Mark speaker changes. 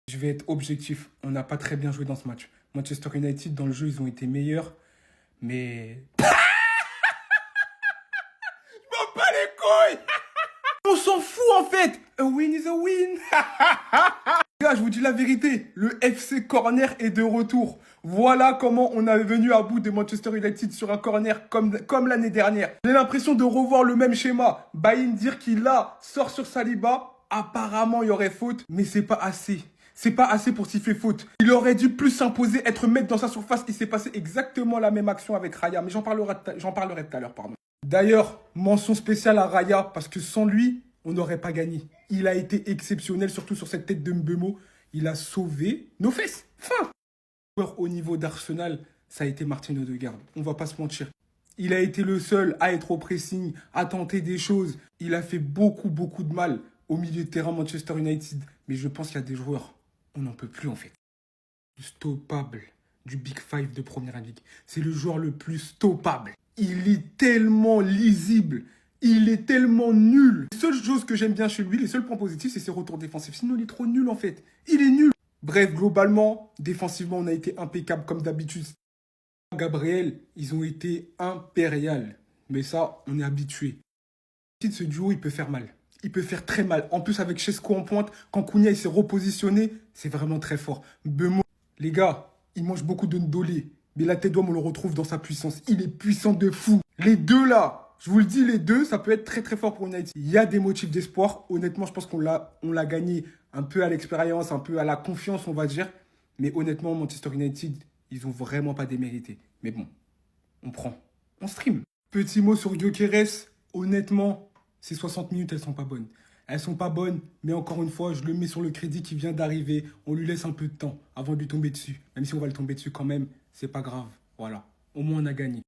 Speaker 1: Je vais être objectif. On n'a pas très bien joué dans ce match. Manchester United, dans le jeu, ils ont été meilleurs. Mais... m'en bats les couilles. On s'en fout en fait. A win is a win. Les gars, je vous dis la vérité. Le FC Corner est de retour. Voilà comment on est venu à bout de Manchester United sur un corner comme l'année dernière. J'ai l'impression de revoir le même schéma. Bain dire qu'il sort sur Saliba. Apparemment, il y aurait faute, mais c'est pas assez. C'est pas assez pour siffler faute. Il aurait dû plus s'imposer, être maître dans sa surface. Il s'est passé exactement la même action avec Raya. Mais j'en parlerai tout à l'heure, pardon. D'ailleurs, mention spéciale à Raya, parce que sans lui, on n'aurait pas gagné. Il a été exceptionnel, surtout sur cette tête de Mbeumo. Il a sauvé nos fesses. Fin. Au niveau d'Arsenal, ça a été Martin Odegaard. On va pas se mentir. Il a été le seul à être au pressing, à tenter des choses. Il a fait beaucoup de mal au milieu de terrain Manchester United. Mais je pense qu'il y a des joueurs, on n'en peut plus en fait. Stoppable du Big Five de Première Ligue. C'est le joueur le plus stoppable. Il est tellement lisible. Il est tellement nul. La seule chose que j'aime bien chez lui, les seuls points positifs, c'est ses retours défensifs. Sinon, il est trop nul en fait. Il est nul. Bref, globalement, défensivement, on a été impeccable comme d'habitude. Gabriel, ils ont été impériales. Mais ça, on est habitué. Ce duo, il peut faire mal. Il peut faire très mal. En plus, avec Chesco en pointe, quand Cunha il s'est repositionné, c'est vraiment très fort. Bemo, les gars, il mange beaucoup de ndolé. Mais la tête d'homme, on le retrouve dans sa puissance. Il est puissant de fou. Les deux là, je vous le dis, les deux, ça peut être très fort pour United. Il y a des motifs d'espoir. Honnêtement, je pense qu'on l'a gagné un peu à l'expérience, un peu à la confiance, on va dire. Mais honnêtement, Manchester United, ils ont vraiment pas démérité. Mais bon, on prend. On stream. Petit mot sur Gyökeres. Honnêtement, ces 60 minutes, elles sont pas bonnes. Elles sont pas bonnes, mais encore une fois, je le mets sur le crédit qui vient d'arriver. On lui laisse un peu de temps avant de lui tomber dessus. Même si on va le tomber dessus quand même, c'est pas grave. Voilà. Au moins, on a gagné.